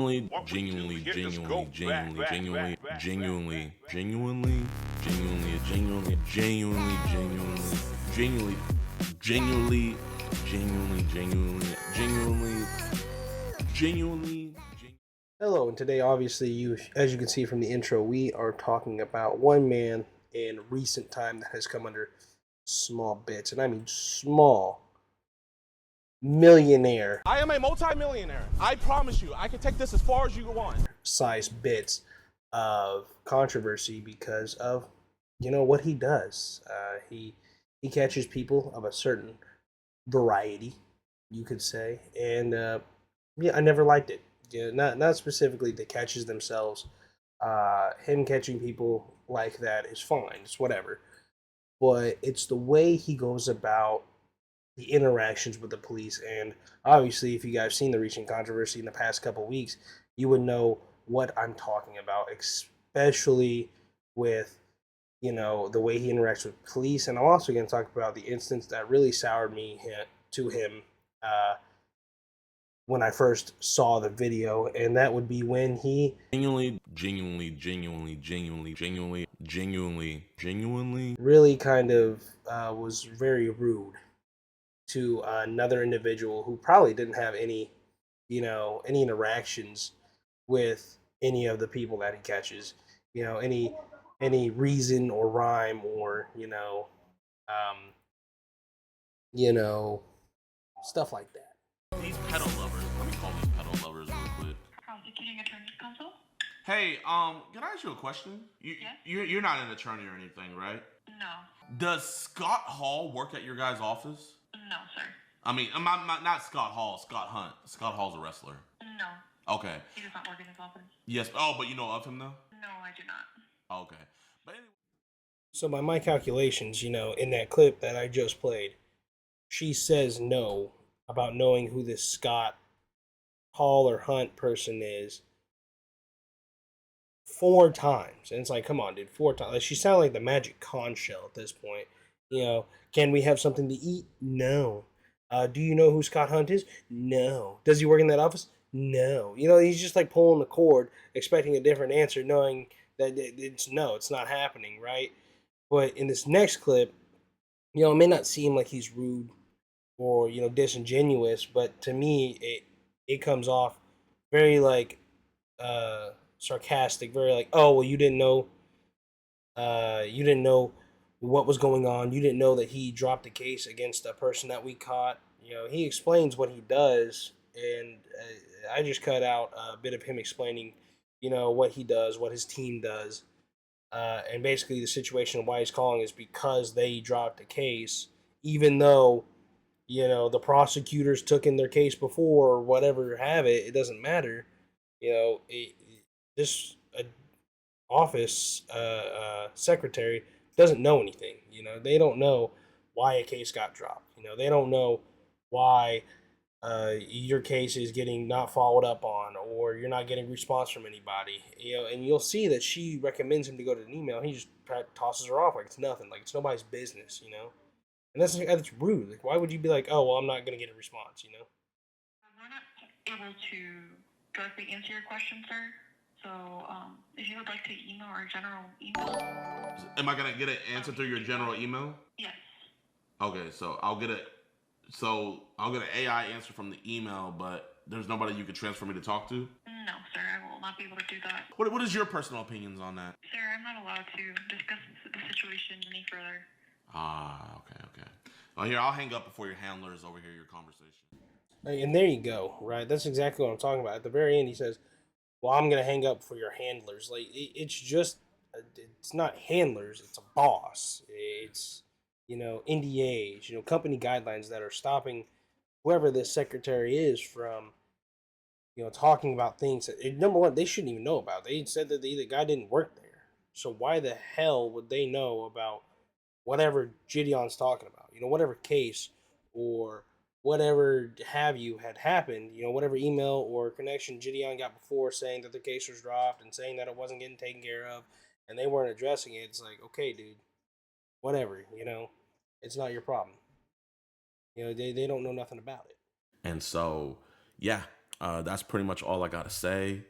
genuinely, genuinely, genuinely, genuinely, genuinely, genuinely, genuinely, genuinely, genuinely, genuinely, genuinely, genuinely, genuinely, genuinely, genuinely. Hello, and today, obviously, as you can see from the intro, we are talking about one man in recent time that has come under small bits, and I mean small millionaire I am a multi-millionaire. I promise you, I can take this as far as you want. size bits of controversy because of what he does. He catches people of a certain variety, you could say, and yeah, I never liked it. Yeah, not specifically the catches themselves. Him catching people like that is fine. It's whatever. But it's the way he goes about the interactions with the police. And obviously, if you guys have seen the recent controversy in the past couple of weeks, you would know what I'm talking about, especially with the way he interacts with police. And I'm also going to talk about the instance that really soured me to him uh, when I first saw the video, and that would be when he Genuinely, genuinely, genuinely, genuinely, genuinely, genuinely, genuinely. really kind of was very rude to another individual who probably didn't have any interactions with any of the people that he catches, any reason or rhyme or um, you know, stuff like that. These pedal lovers. Let me call these pedal lovers real quick. Prosecuting Attorney Counsel? Hey, can I ask you a question? Yes? You're not an attorney or anything, right? No. Does Scott Hall work at your guys' office? No, sir. I mean, not Scott Hall, Scott Hunt. Scott Hall's a wrestler. No. Okay. He does not work in his office. Yes. Oh, but you know of him though? No, I do not. Okay. But anyway. So by my calculations, in that clip that I just played, she says no about knowing who this Scott Hall or Hunt person is 4 times. And it's like, come on, dude, 4 times. Like, she sounded like the magic conch shell at this point. Can we have something to eat? No. Do you know who Scott Hunt is? No. Does he work in that office? No. He's just like pulling the cord, expecting a different answer, knowing that it's no, it's not happening, right? But in this next clip, it may not seem like he's rude or disingenuous, but to me, it comes off very like sarcastic, very like, oh well, you didn't know what was going on, you didn't know that he dropped a case against a person that we caught. He explains what he does, and I just cut out a bit of him explaining, what he does, what his team does, and basically the situation why he's calling is because they dropped a case, even though the prosecutors took in their case before or whatever have it. It doesn't matter. This office secretary doesn't know anything. They don't know why a case got dropped. They don't know why your case is getting not followed up on, or you're not getting response from anybody. And you'll see that she recommends him to go to an email. He just tosses her off like it's nothing, like it's nobody's business. And that's rude. Like, why would you be like, oh well, I'm not gonna get a response? We're not able to directly answer your question, sir. So, if you would like to email our general email. Am I gonna get an answer through your general email? Yes. Okay, so I'll get an AI answer from the email, but there's nobody you could transfer me to talk to? No, sir, I will not be able to do that. What is your personal opinions on that? Sir, I'm not allowed to discuss the situation any further. Okay. Well, here, I'll hang up before your handlers overhear your conversation. And there you go, right? That's exactly what I'm talking about. At the very end, he says, well, I'm gonna hang up for your handlers. Like, it's just, it's not handlers. It's a boss. It's NDAs, company guidelines that are stopping whoever this secretary is from talking about things that, number one, they shouldn't even know about. They said that the guy didn't work there, so why the hell would they know about whatever Gideon's talking about? Whatever case or whatever have you had happened, whatever email or connection Gideon got before saying that the case was dropped and saying that it wasn't getting taken care of and they weren't addressing it. It's like, okay, dude, whatever, it's not your problem. They don't know nothing about it. And so, yeah, That's pretty much all I gotta say.